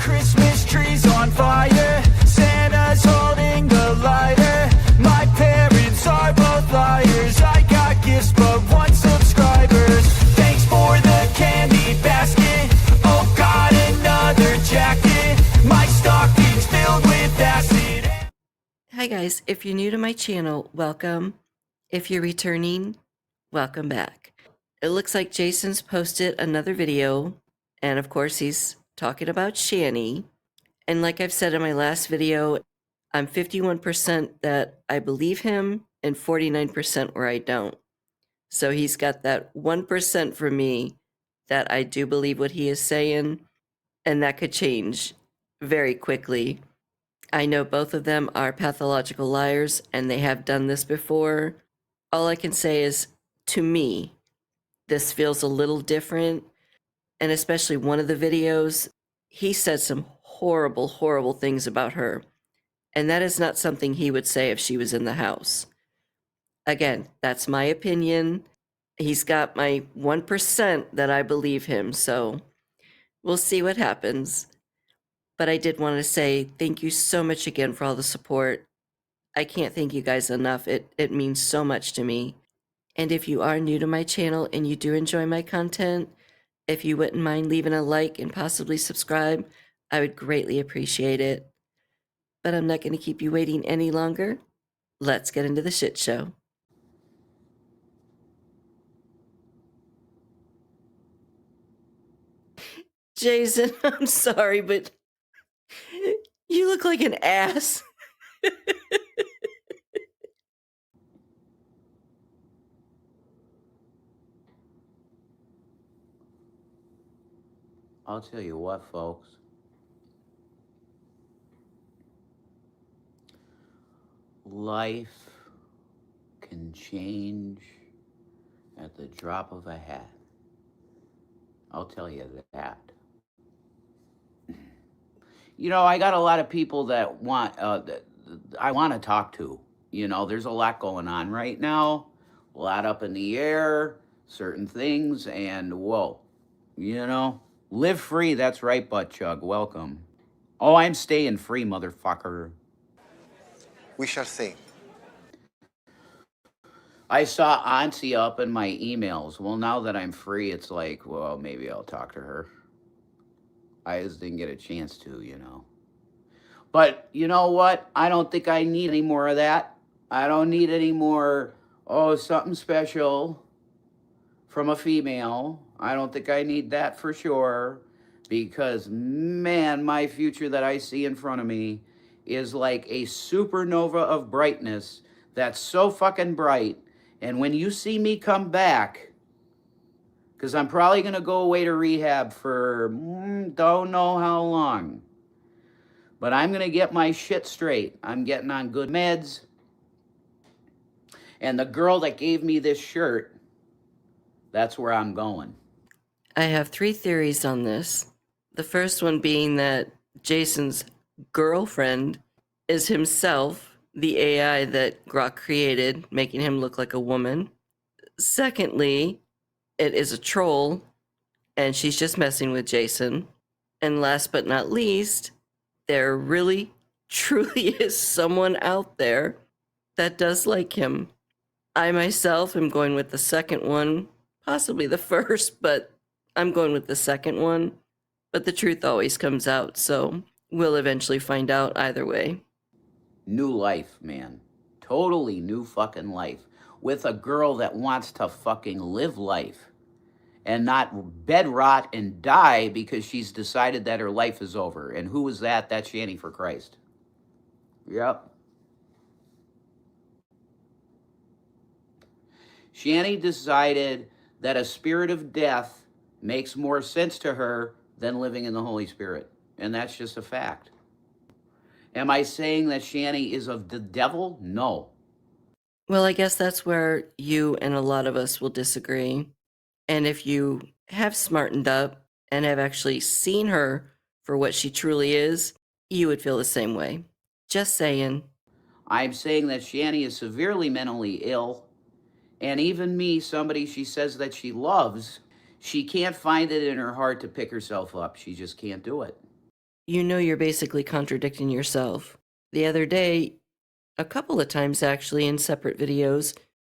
Christmas trees on fire, Santa's holding the lighter. My parents are both liars, I got gifts but one subscribers. Thanks for the candy basket, oh god, another jacket. My stocking's filled with acid. Hi guys, if you're new to my channel, welcome. If you're returning, welcome back. It looks like Jason's posted another video, and of course he's talking about Shanny. And like I've said in my last video, I'm 51% that I believe him and 49% where I don't. So he's got that 1% for me that I do believe what he is saying, and that could change very quickly. I know both of them are pathological liars, and they have done this before. All I can say is, to me, this feels a little different, and especially one of the videos, he said some horrible, horrible things about her, and that is not something he would say if she was in the house. Again, that's my opinion. He's got my 1% that I believe him, so we'll see what happens. But I did want to say thank you so much again for all the support. I can't thank you guys enough. It means so much to me. And if you are new to my channel and you do enjoy my content, if you wouldn't mind leaving a like and possibly subscribe, I would greatly appreciate it. But I'm not going to keep you waiting any longer. Let's get into the shit show. Jason, I'm sorry, but you look like an ass. I'll tell you what, folks. Life can change at the drop of a hat. I'll tell you that. You know, I got a lot of people that I want to talk to. You know, there's a lot going on right now, a lot up in the air, certain things, and whoa, you know, live free. That's right, Butt Chug. Welcome. Oh, I'm staying free, motherfucker. We shall see. I saw Auntie up in my emails. Well, now that I'm free, it's like, well, maybe I'll talk to her. I just didn't get a chance to, you know. But you know what? I don't think I need any more of that. I don't need any more, oh, something special from a female. I don't think I need that for sure. Because, man, my future that I see in front of me is like a supernova of brightness that's so fucking bright. And when you see me come back, because I'm probably going to go away to rehab for don't know how long. But I'm going to get my shit straight. I'm getting on good meds. And the girl that gave me this shirt, that's where I'm going. I have 3 theories on this. The first one being that Jason's girlfriend is himself the AI that Grok created, making him look like a woman. Secondly, it is a troll, and she's just messing with Jason. And last but not least, there really, truly is someone out there that does like him. I myself am going with the second one, possibly the first, but I'm going with the second one. But the truth always comes out, so we'll eventually find out either way. New life, man. Totally new fucking life. With a girl that wants to fucking live life and not bed rot and die because she's decided that her life is over. And who is that? That's Shanny, for Christ. Yep. Shanny decided that a spirit of death makes more sense to her than living in the Holy Spirit. And that's just a fact. Am I saying that Shanny is of the devil? No. Well, I guess that's where you and a lot of us will disagree. And if you have smartened up and have actually seen her for what she truly is, you would feel the same way. Just saying. I'm saying that Shanny is severely mentally ill. And even me, somebody she says that she loves, she can't find it in her heart to pick herself up. She just can't do it. you know you're basically contradicting yourself. The other day, a couple of times actually in separate videos,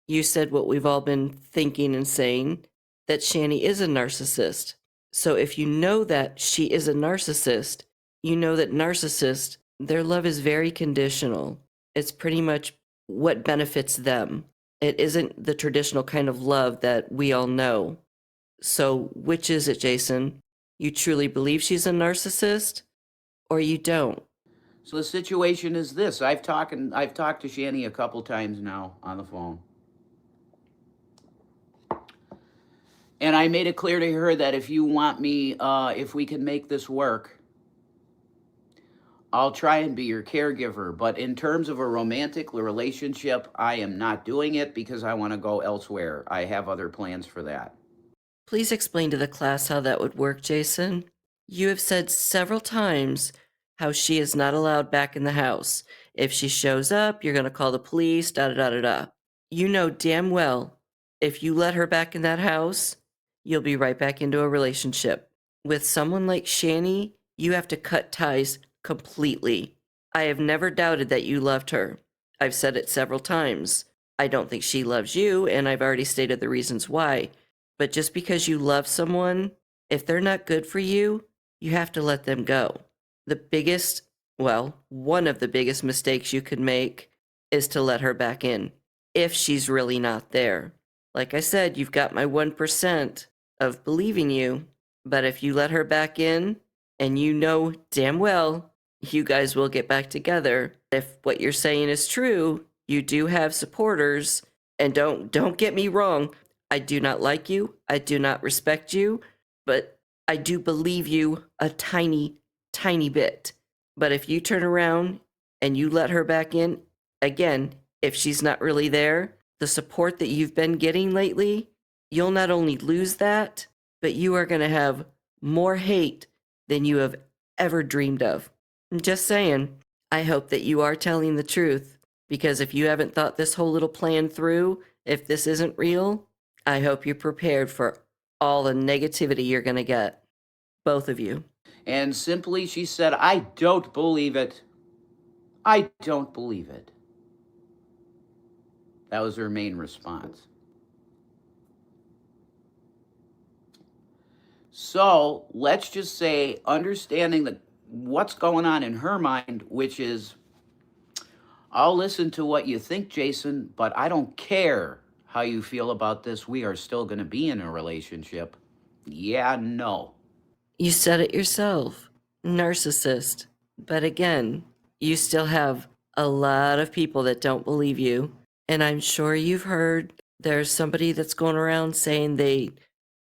you said what we've all been thinking and saying, that Shanny is a narcissist. So if you know that she is a narcissist, you know that narcissists, their love is very conditional. It's pretty much what benefits them. It isn't the traditional kind of love that we all know. So which is it, Jason? You truly believe she's a narcissist or you don't? So the situation is this. I've talked to Shanny a couple times now on the phone. And I made it clear to her that if you want me, if we can make this work, I'll try and be your caregiver. But in terms of a romantic relationship, I am not doing it because I want to go elsewhere. I have other plans for that. Please explain to the class how that would work, Jason. You have said several times how she is not allowed back in the house. If she shows up, you're going to call the police, da da da da da. You know damn well if you let her back in that house, you'll be right back into a relationship. With someone like Shanny, you have to cut ties completely. I have never doubted that you loved her. I've said it several times. I don't think she loves you, and I've already stated the reasons why. But just because you love someone, if they're not good for you, you have to let them go. The biggest, well, one of the biggest mistakes you could make is to let her back in if she's really not there. Like I said, you've got my 1% of believing you, but if you let her back in and you know damn well you guys will get back together, if what you're saying is true, you do have supporters, and don't get me wrong, I do not like you. I do not respect you, but I do believe you a tiny, tiny bit. But if you turn around and you let her back in, again, if she's not really there, the support that you've been getting lately, you'll not only lose that, but you are going to have more hate than you have ever dreamed of. I'm just saying, I hope that you are telling the truth, because if you haven't thought this whole little plan through, if this isn't real, I hope you're prepared for all the negativity you're going to get. Both of you. And simply she said, I don't believe it. I don't believe it. That was her main response. So let's just say, understanding that what's going on in her mind, which is, I'll listen to what you think, Jason, but I don't care how you feel about this. We are still going to be in a relationship. Yeah, no. You said it yourself, narcissist. But again, you still have a lot of people that don't believe you. And I'm sure you've heard there's somebody that's going around saying they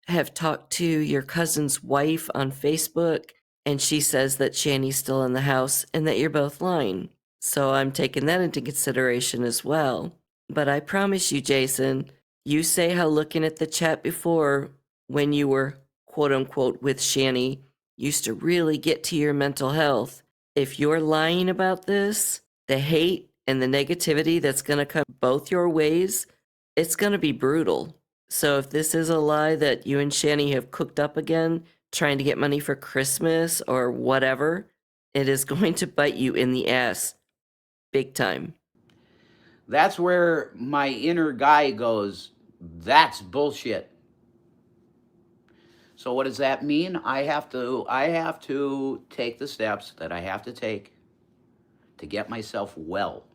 have talked to your cousin's wife on Facebook, and she says that Shanny's still in the house and that you're both lying. So I'm taking that into consideration as well. But I promise you, Jason, you say how looking at the chat before when you were quote unquote with Shanny used to really get to your mental health. If you're lying about this, the hate and the negativity that's going to come both your ways, it's going to be brutal. So if this is a lie that you and Shanny have cooked up again, trying to get money for Christmas or whatever, it is going to bite you in the ass. Big time. That's where my inner guy goes, that's bullshit. So what does that mean? I have to take the steps that I have to take to get myself well.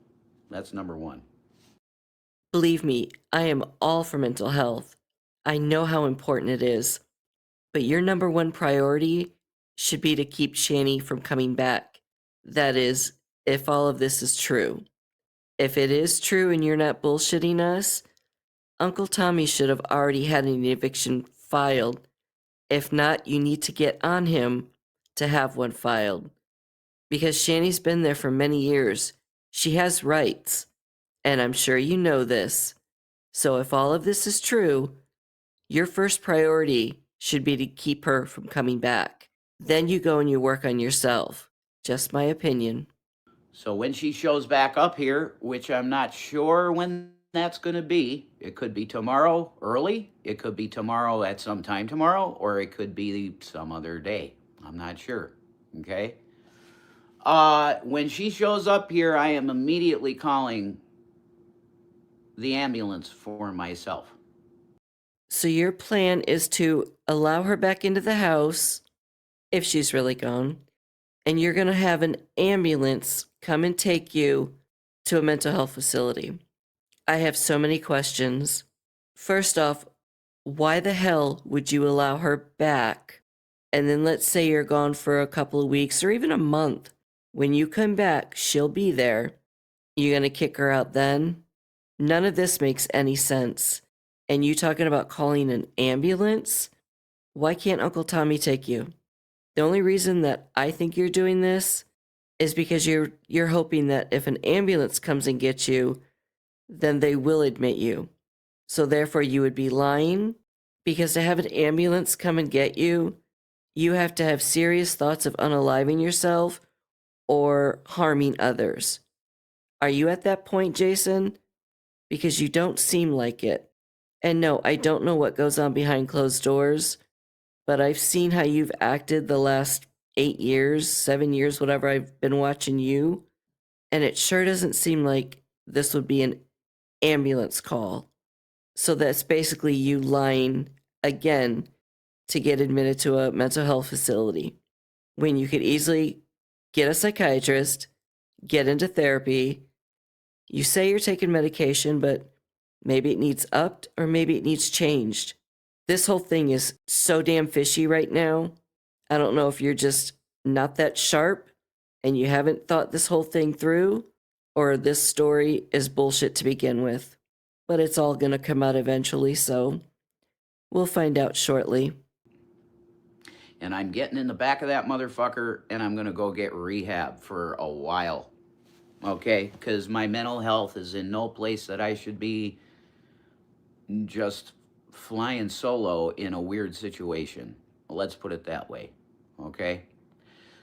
That's number one. Believe me, I am all for mental health. I know how important it is. But your number one priority should be to keep Shanny from coming back. That is, if all of this is true. If it is true and you're not bullshitting us, Uncle Tommy should have already had an eviction filed. If not, you need to get on him to have one filed. Because Shanny's been there for many years. She has rights. And I'm sure you know this. So if all of this is true, your first priority should be to keep her from coming back. Then you go and you work on yourself. Just my opinion. So when she shows back up here, which I'm not sure when that's going to be, it could be tomorrow early, it could be tomorrow at some time tomorrow, or it could be some other day. I'm not sure. Okay? When she shows up here, I am immediately calling the ambulance for myself. So your plan is to allow her back into the house if she's really gone, and you're going to have an ambulance come and take you to a mental health facility. I have so many questions. First off, why the hell would you allow her back? And then let's say you're gone for a couple of weeks or even a month. When you come back, she'll be there. You're going to kick her out then? None of this makes any sense. And you talking about calling an ambulance? Why can't Uncle Tommy take you? The only reason that I think you're doing this is because you're hoping that if an ambulance comes and gets you, then they will admit you. So therefore you would be lying, because to have an ambulance come and get you, you have to have serious thoughts of unaliving yourself or harming others. Are you at that point, Jason? Because you don't seem like it. And no, I don't know what goes on behind closed doors, but I've seen how you've acted the last 8 years, 7 years, whatever I've been watching you, and it sure doesn't seem like this would be an ambulance call. So that's basically you lying again to get admitted to a mental health facility when you could easily get a psychiatrist, get into therapy. You say you're taking medication, but maybe it needs upped or maybe it needs changed. This whole thing is so damn fishy right now. I don't know if you're just not that sharp and you haven't thought this whole thing through, or this story is bullshit to begin with. But it's all going to come out eventually, so we'll find out shortly. And I'm getting in the back of that motherfucker and I'm going to go get rehab for a while. Okay? Because my mental health is in no place that I should be just flying solo in a weird situation. Let's put it that way. Okay?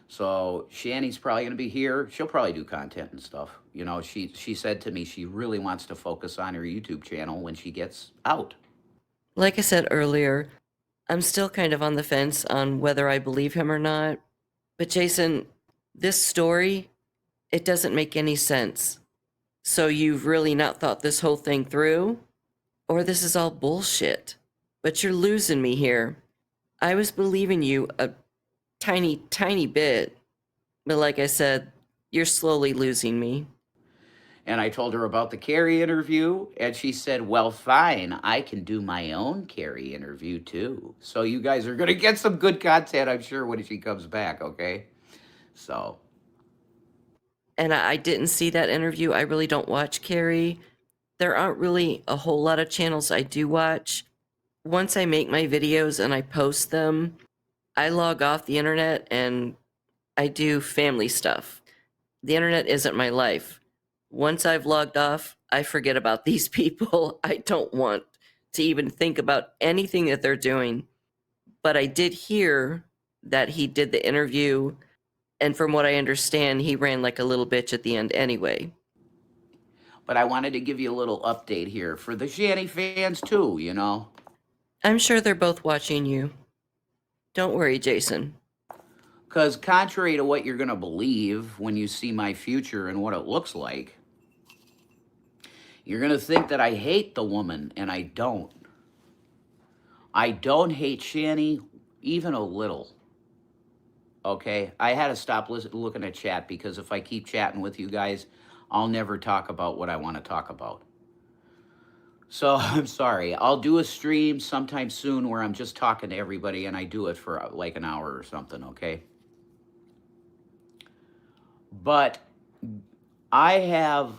So Shanny's probably going to be here. She'll probably do content and stuff. You know, she said to me she really wants to focus on her YouTube channel when she gets out. Like I said earlier, I'm still kind of on the fence on whether I believe him or not. But Jason, this story, it doesn't make any sense. So you've really not thought this whole thing through? Or this is all bullshit? But you're losing me here. I was believing you a tiny, tiny bit. But like I said, you're slowly losing me. And I told her about the Carrie interview, and she said, well, fine, I can do my own Carrie interview too. So you guys are going to get some good content, I'm sure, when she comes back, okay? So. And I didn't see that interview. I really don't watch Carrie. There aren't really a whole lot of channels I do watch. Once I make my videos and I post them, I log off the internet and I do family stuff. The internet isn't my life. Once I've logged off, I forget about these people. I don't want to even think about anything that they're doing. But I did hear that he did the interview, and from what I understand, he ran like a little bitch at the end anyway. But I wanted to give you a little update here for the Shanny fans too, you know. I'm sure they're both watching you. Don't worry, Jason. Because contrary to what you're going to believe when you see my future and what it looks like, you're going to think that I hate the woman, and I don't. I don't hate Shanny even a little. Okay? I had to stop looking at chat because if I keep chatting with you guys, I'll never talk about what I want to talk about. So I'm sorry. I'll do a stream sometime soon where I'm just talking to everybody, and I do it for like an hour or something, okay? But I have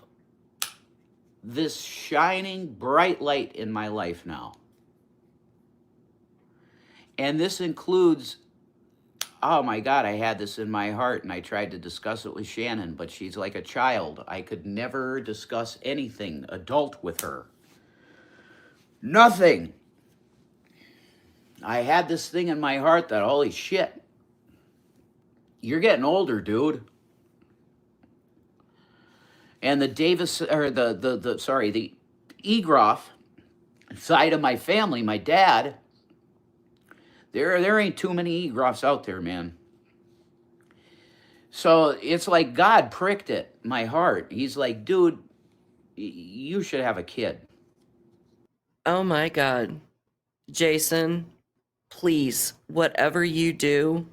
this shining bright light in my life now. And this includes, oh my God, I had this in my heart and I tried to discuss it with Shannon, but she's like a child. I could never discuss anything adult with her. Nothing. I had this thing in my heart that, holy shit, you're getting older, dude. And the Davis, or the Egroff side of my family, my dad, there ain't too many Egroffs out there, man. So it's like God pricked it, my heart. He's like, dude, you should have a kid. Oh my God. Jason, please, whatever you do,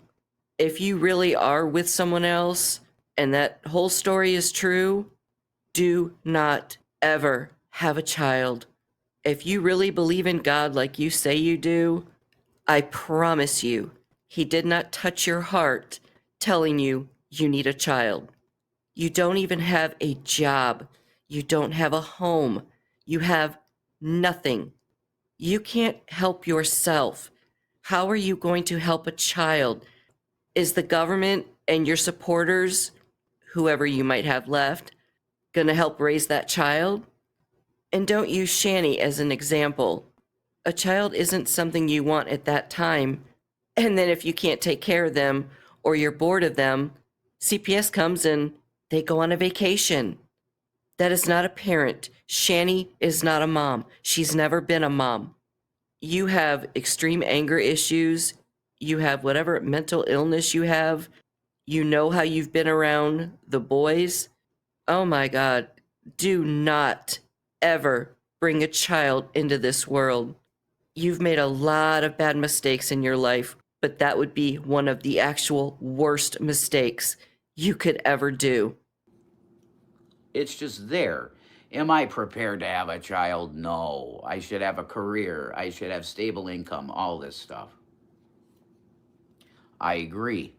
if you really are with someone else and that whole story is true, do not ever have a child. If you really believe in God like you say you do, I promise you, He did not touch your heart telling you you need a child. You don't even have a job. You don't have a home. You have nothing. You can't help yourself. How are you going to help a child? Is the government and your supporters, whoever you might have left, going to help raise that child? And don't use Shanny as an example. A child isn't something you want at that time. And then if you can't take care of them or you're bored of them, CPS comes and they go on a vacation. That is not a parent. Shanny is not a mom. She's never been a mom. You have extreme anger issues. You have whatever mental illness you have. You know how you've been around the boys. Oh my God. Do not ever bring a child into this world. You've made a lot of bad mistakes in your life, but that would be one of the actual worst mistakes you could ever do. It's just there. Am I prepared to have a child? No. I should have a career. I should have stable income, all this stuff. I agree.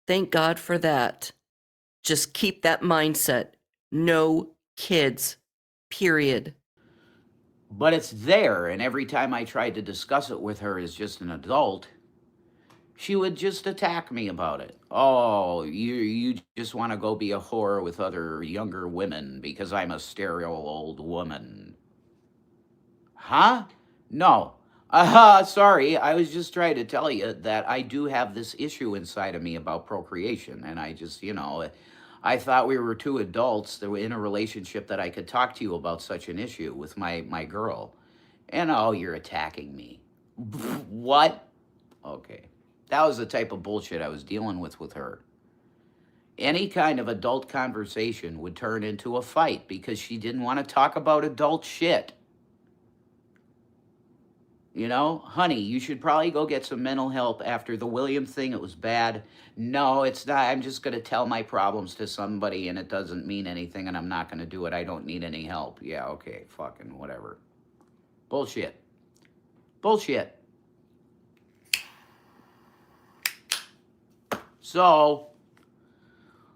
Thank God for that. Just keep that mindset. No kids, period. But it's there, and every time I tried to discuss it with her as just an adult, she would just attack me about it. Oh, you just want to go be a whore with other younger women because I'm a sterile old woman. Huh? No. Sorry. I was just trying to tell you that I do have this issue inside of me about procreation. And I just, I thought we were two adults that were in a relationship that I could talk to you about such an issue with my girl. And oh, you're attacking me. What? Okay. That was the type of bullshit I was dealing with her. Any kind of adult conversation would turn into a fight because she didn't want to talk about adult shit. Honey, you should probably go get some mental help after the William thing. It was bad. No, it's not. I'm just going to tell my problems to somebody and it doesn't mean anything and I'm not going to do it. I don't need any help. Yeah, okay, fucking whatever. Bullshit. Bullshit. So,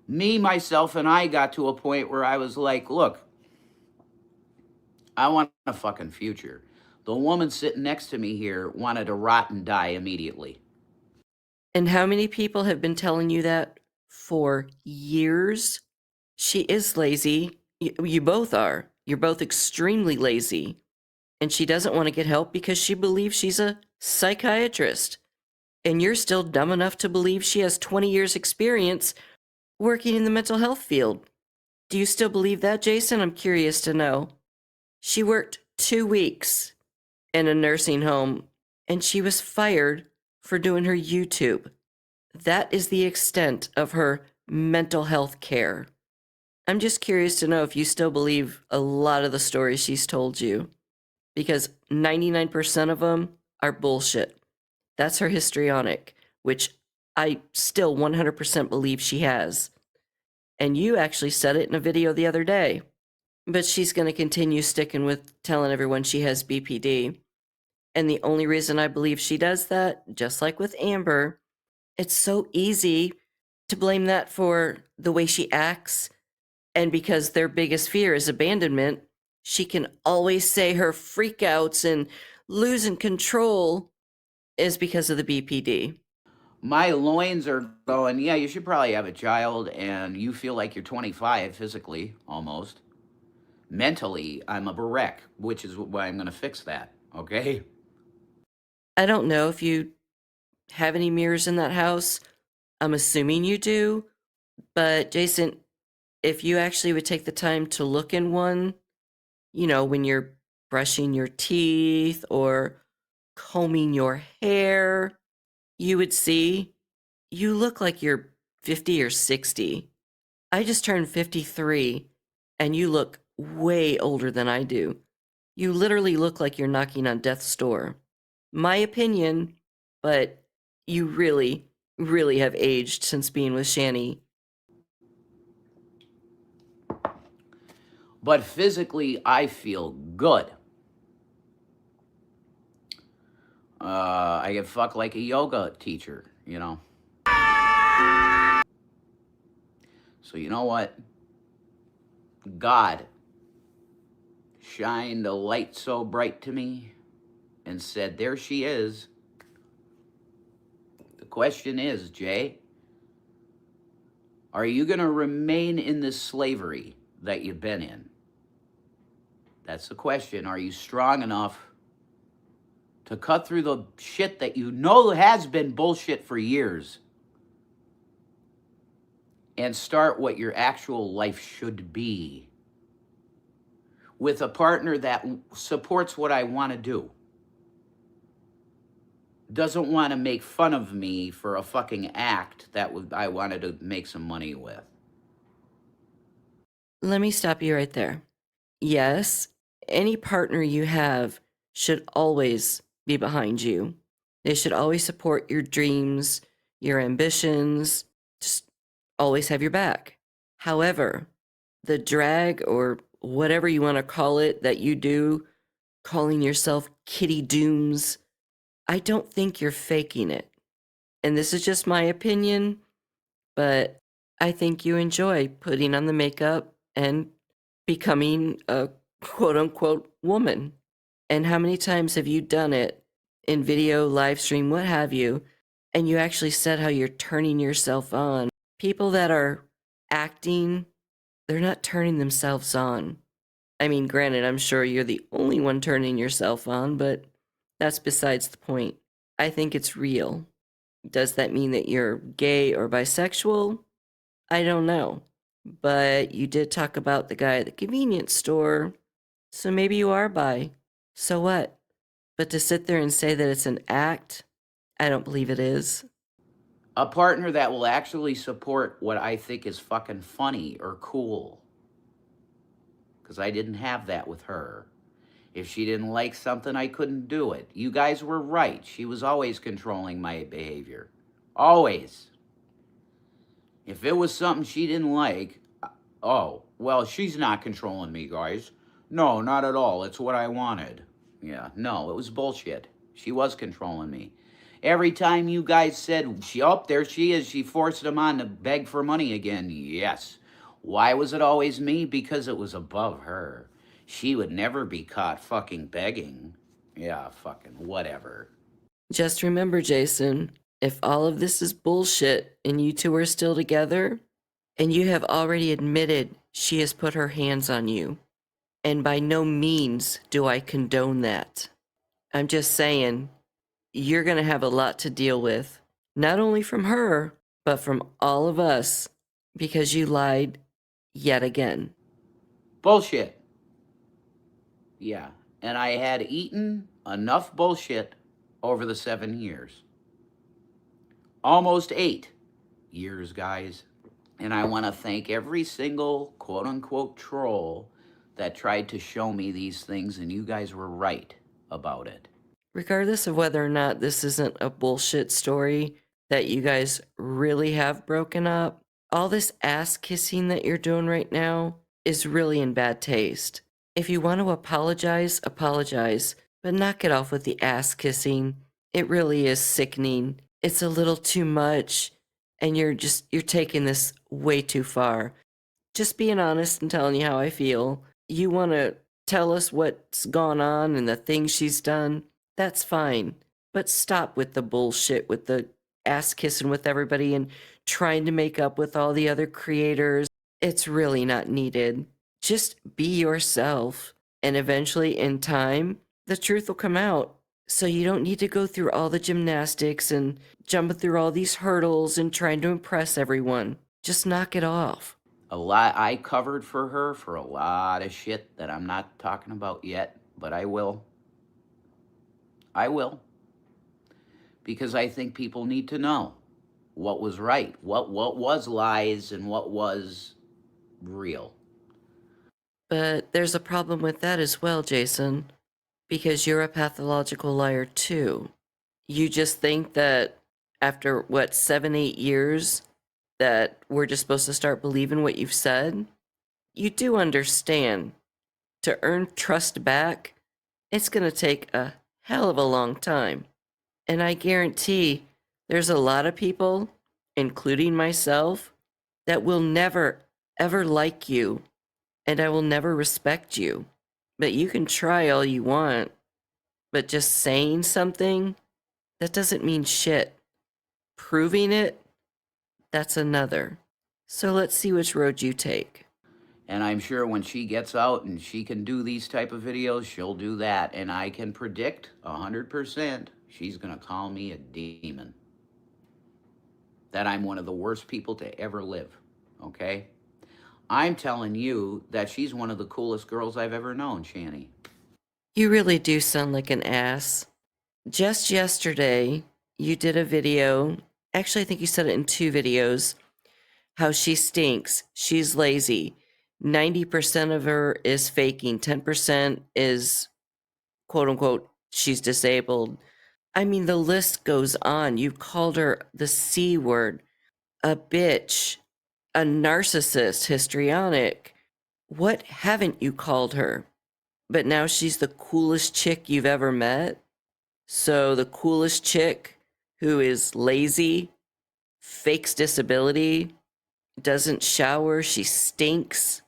me, myself, and I got to a point where I was like, look, I want a fucking future. The woman sitting next to me here wanted to rot and die immediately. And how many people have been telling you that for years? She is lazy. You both are. You're both extremely lazy. And she doesn't want to get help because she believes she's a psychiatrist. And you're still dumb enough to believe she has 20 years experience working in the mental health field. Do you still believe that, Jason? I'm curious to know. She worked 2 weeks in a nursing home and she was fired for doing her YouTube. That is the extent of her mental health care. I'm just curious to know if you still believe a lot of the stories she's told you, because 99% of them are bullshit. That's her histrionic, which I still 100% believe she has. And you actually said it in a video the other day. But she's going to continue sticking with telling everyone she has BPD. And the only reason I believe she does that, just like with Amber, it's so easy to blame that for the way she acts. And because their biggest fear is abandonment, she can always say her freakouts and losing control is because of the BPD. My loins are going, yeah, you should probably have a child, and you feel like you're 25 physically, almost. Mentally, I'm a wreck, which is why I'm going to fix that, okay? I don't know if you have any mirrors in that house. I'm assuming you do. But Jason, if you actually would take the time to look in one, when you're brushing your teeth or combing your hair, you would see you look like you're 50 or 60. I just turned 53, and you look way older than I do. You literally look like you're knocking on death's door. My opinion, but you really, really have aged since being with Shanny. But physically, I feel good. I get fucked like a yoga teacher, you know. So you know what? God shined a light so bright to me and said, there she is. The question is, Jay, are you going to remain in this slavery that you've been in? That's the question. Are you strong enough to cut through the shit that you know has been bullshit for years and start what your actual life should be with a partner that supports what I want to do? Doesn't want to make fun of me for a fucking act that I wanted to make some money with. Let me stop you right there. Yes, any partner you have should always be behind you. They should always support your dreams, your ambitions, just always have your back. However, the drag or whatever you want to call it that you do, calling yourself Kitty Dooms, I don't think you're faking it. And this is just my opinion, but I think you enjoy putting on the makeup and becoming a quote unquote woman. And how many times have you done it in video, live stream, what have you, and you actually said how you're turning yourself on? People that are acting, they're not turning themselves on. I mean, granted, I'm sure you're the only one turning yourself on, but that's besides the point. I think it's real. Does that mean that you're gay or bisexual? I don't know. But you did talk about the guy at the convenience store, so maybe you are bi. So what? But to sit there and say that it's an act, I don't believe it is. A partner that will actually support what I think is fucking funny or cool. Because I didn't have that with her. If she didn't like something, I couldn't do it. You guys were right. She was always controlling my behavior. Always. If it was something she didn't like, oh, well, she's not controlling me, guys. No, not at all. It's what I wanted. Yeah, no, it was bullshit. She was controlling me. Every time you guys said, oh, there she is, she forced him on to beg for money again. Yes. Why was it always me? Because it was above her. She would never be caught fucking begging. Yeah, fucking whatever. Just remember, Jason, if all of this is bullshit and you two are still together, and you have already admitted she has put her hands on you, and by no means do I condone that. I'm just saying, you're going to have a lot to deal with, not only from her, but from all of us, because you lied yet again. Bullshit. Yeah, and I had eaten enough bullshit over the 7 years. Almost 8 years, guys. And I want to thank every single quote-unquote troll that tried to show me these things, and you guys were right about it. Regardless of whether or not this isn't a bullshit story that you guys really have broken up, all this ass kissing that you're doing right now is really in bad taste. If you want to apologize, apologize, but knock it off with the ass kissing. It really is sickening. It's a little too much, and you're taking this way too far. Just being honest and telling you how I feel. You want to tell us what's gone on and the things she's done, that's fine. But stop with the bullshit, with the ass kissing with everybody and trying to make up with all the other creators. It's really not needed. Just be yourself, and eventually, in time, the truth will come out. So you don't need to go through all the gymnastics and jumping through all these hurdles and trying to impress everyone. Just knock it off. A lot I covered for her for a lot of shit that I'm not talking about yet, but I will. I will. Because I think people need to know what was right, what was lies and what was real. But there's a problem with that as well, Jason, because you're a pathological liar too. You just think that after, what, 7, 8 years, that we're just supposed to start believing what you've said? You do understand, to earn trust back, it's going to take a hell of a long time. And I guarantee there's a lot of people, including myself, that will never, ever like you, and I will never respect you. But you can try all you want, but just saying something, that doesn't mean shit. Proving it, that's another. So let's see which road you take. And I'm sure when she gets out and she can do these type of videos, she'll do that. And I can predict 100% she's going to call me a demon. That I'm one of the worst people to ever live. Okay? I'm telling you that she's one of the coolest girls I've ever known, Shanny. You really do sound like an ass. Just yesterday, you did a video. Actually, I think you said it in 2 videos. How she stinks. She's lazy. 90% of her is faking. 10% is, quote unquote, she's disabled. I mean, the list goes on. You called her the C word, a bitch, a narcissist, histrionic. What haven't you called her? But now she's the coolest chick you've ever met. So the coolest chick who is lazy, fakes disability, doesn't shower, she stinks,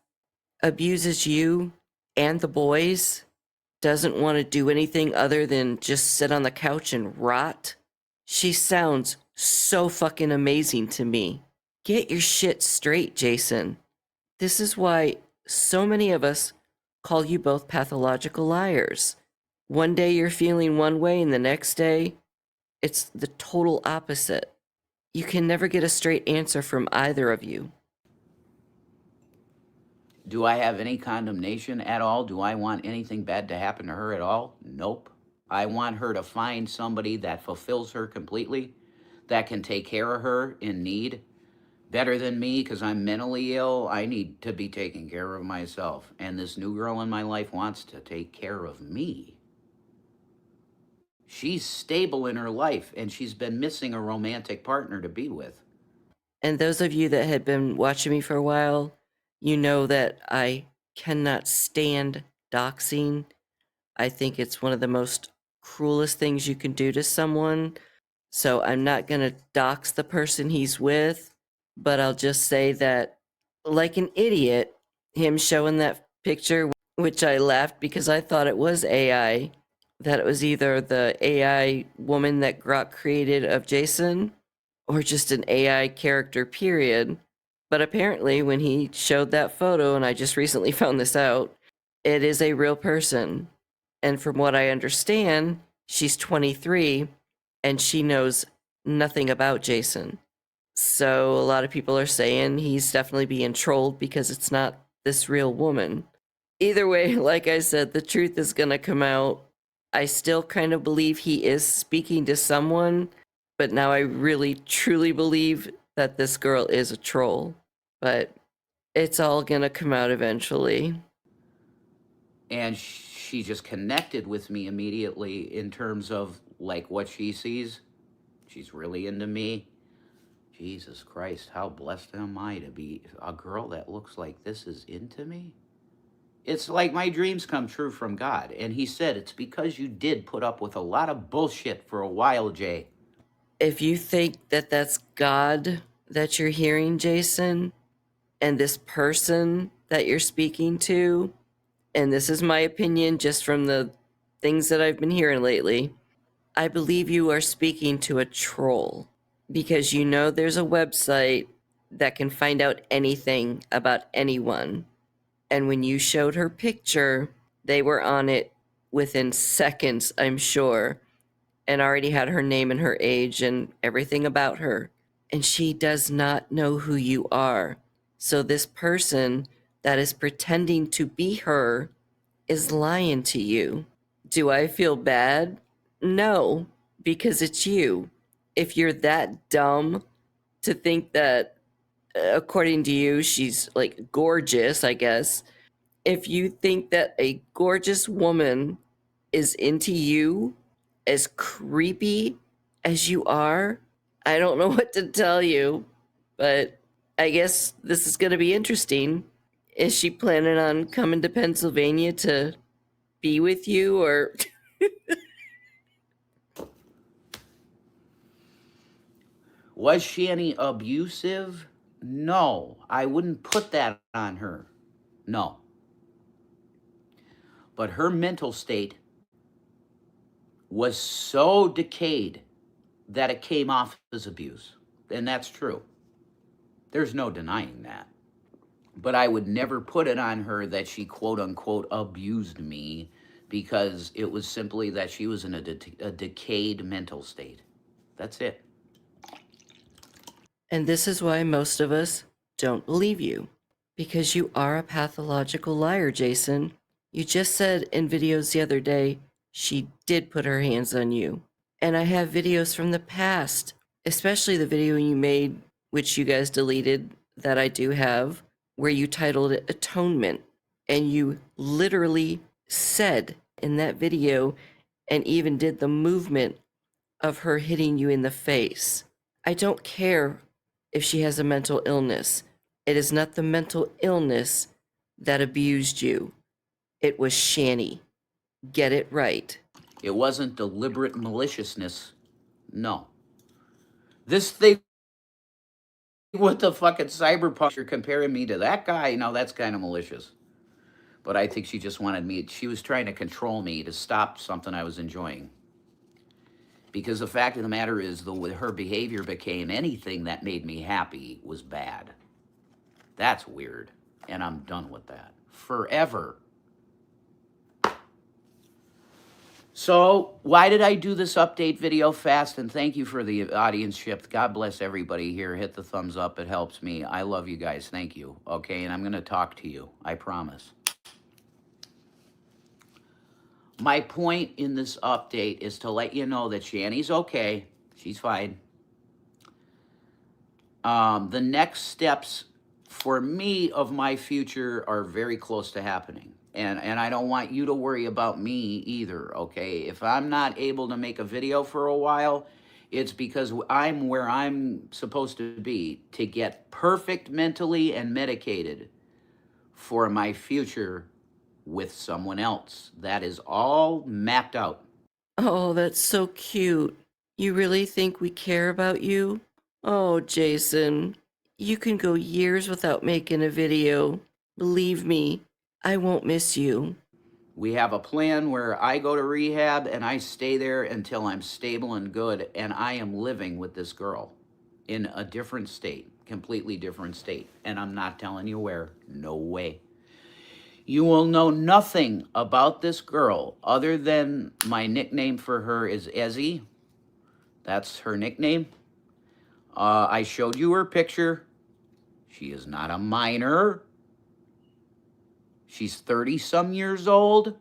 abuses you and the boys, doesn't want to do anything other than just sit on the couch and rot. She sounds so fucking amazing to me. Get your shit straight, Jason. This is why so many of us call you both pathological liars. One day you're feeling one way, and the next day it's the total opposite. You can never get a straight answer from either of you. Do I have any condemnation at all? Do I want anything bad to happen to her at all? Nope. I want her to find somebody that fulfills her completely, that can take care of her in need better than me, because I'm mentally ill. I need to be taking care of myself. And this new girl in my life wants to take care of me. She's stable in her life, and she's been missing a romantic partner to be with. And those of you that had been watching me for a while, you know that I cannot stand doxing. I think it's one of the most cruelest things you can do to someone. So I'm not going to dox the person he's with, but I'll just say that, like an idiot, him showing that picture, which I laughed because I thought it was AI, that it was either the AI woman that Grok created of Jason or just an AI character, period. But apparently, when he showed that photo, and I just recently found this out, it is a real person. And from what I understand, she's 23 and she knows nothing about Jason. So a lot of people are saying he's definitely being trolled because it's not this real woman. Either way, like I said, the truth is going to come out. I still kind of believe he is speaking to someone, but now I really truly believe that this girl is a troll. But it's all going to come out eventually. And she just connected with me immediately in terms of like what she sees. She's really into me. Jesus Christ, how blessed am I to be a girl that looks like this is into me? It's like my dreams come true from God. And he said, it's because you did put up with a lot of bullshit for a while, Jay. If you think that that's God that you're hearing, Jason, and this person that you're speaking to, and this is my opinion just from the things that I've been hearing lately, I believe you are speaking to a troll, because you know there's a website that can find out anything about anyone. And when you showed her picture, they were on it within seconds, I'm sure, and already had her name and her age and everything about her. And she does not know who you are. So this person that is pretending to be her is lying to you. Do I feel bad? No, because it's you. If you're that dumb to think that, according to you, she's like gorgeous, I guess. If you think that a gorgeous woman is into you, as creepy as you are, I don't know what to tell you, but I guess this is going to be interesting. Is she planning on coming to Pennsylvania to be with you, or? Was Shanny abusive? No, I wouldn't put that on her. No. But her mental state was so decayed that it came off as abuse. And that's true. There's no denying that. But I would never put it on her that she quote unquote abused me, because it was simply that she was in a decayed mental state. That's it. And this is why most of us don't believe you, because you are a pathological liar, Jason. You just said in videos the other day she did put her hands on you. And I have videos from the past, especially the video you made, which you guys deleted, that I do have, where you titled it Atonement. And you literally said in that video, and even did the movement of her hitting you in the face. I don't care if she has a mental illness. It is not the mental illness that abused you. It was Shanny. Get it right. It wasn't deliberate maliciousness. No. This thing with the fucking cyberpunk, you're comparing me to that guy, now that's kind of malicious. But I think she just wanted me, she was trying to control me to stop something I was enjoying. Because the fact of the matter is, her behavior became anything that made me happy was bad. That's weird. And I'm done with that. Forever. So, why did I do this update video fast? And thank you for the audience shift. God bless everybody here. Hit the thumbs up. It helps me. I love you guys. Thank you. Okay, and I'm going to talk to you. I promise. My point in this update is to let you know that Shanny's okay. She's fine. The next steps for me of my future are very close to happening. And I don't want you to worry about me either, okay? If I'm not able to make a video for a while, it's because I'm where I'm supposed to be to get perfect mentally and medicated for my future with someone else. That is all mapped out. Oh, that's so cute. You really think we care about you? Oh, Jason, you can go years without making a video. Believe me, I won't miss you. We have a plan where I go to rehab and I stay there until I'm stable and good, and I am living with this girl in a different state, completely different state. And I'm not telling you where. No way. You will know nothing about this girl other than my nickname for her is Ezzy. That's her nickname. I showed you her picture. She is not a minor. She's 30-some years old.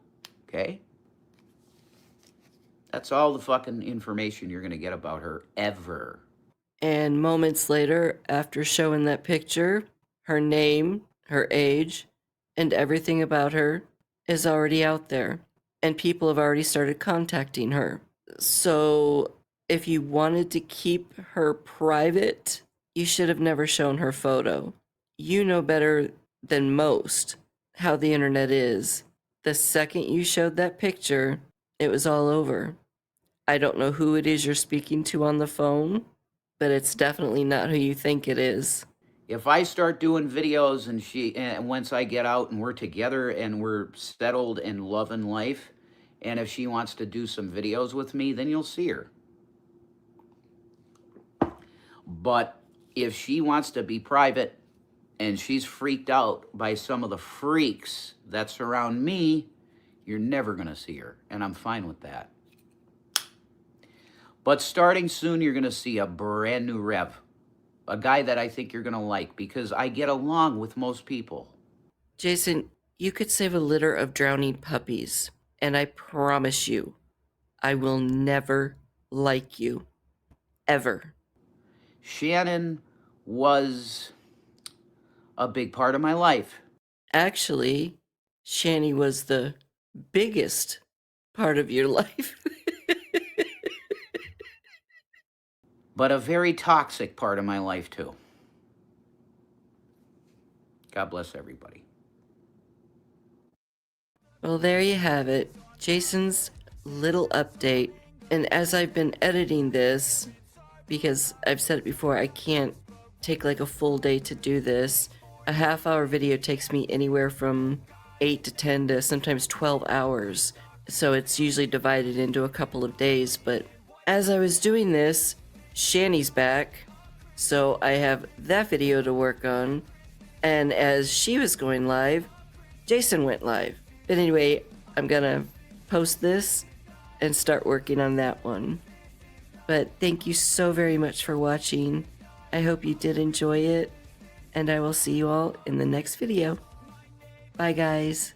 Okay? That's all the fucking information you're going to get about her ever. And moments later, after showing that picture, her name, her age, and everything about her is already out there. And people have already started contacting her. So if you wanted to keep her private, you should have never shown her photo. You know better than most how the internet is. The second you showed that picture, it was all over. I don't know who it is you're speaking to on the phone, but it's definitely not who you think it is. If I start doing videos and once I get out and we're together and we're settled in love and life, and if she wants to do some videos with me, then you'll see her. But if she wants to be private and she's freaked out by some of the freaks that surround me, you're never going to see her. And I'm fine with that. But starting soon, you're going to see a brand new Rev. A guy that I think you're going to like because I get along with most people. Jason, you could save a litter of drowning puppies, and I promise you, I will never like you. Ever. Shannon was a big part of my life. Actually, Shanny was the biggest part of your life. But a very toxic part of my life, too. God bless everybody. Well, there you have it. Jason's little update. And as I've been editing this, because I've said it before, I can't take like a full day to do this. A half-hour video takes me anywhere from 8 to 10 to sometimes 12 hours. So it's usually divided into a couple of days. But as I was doing this, Shanny's back. So I have that video to work on. And as she was going live, Jason went live. But anyway, I'm gonna post this and start working on that one. But thank you so very much for watching. I hope you did enjoy it, and I will see you all in the next video. Bye, guys.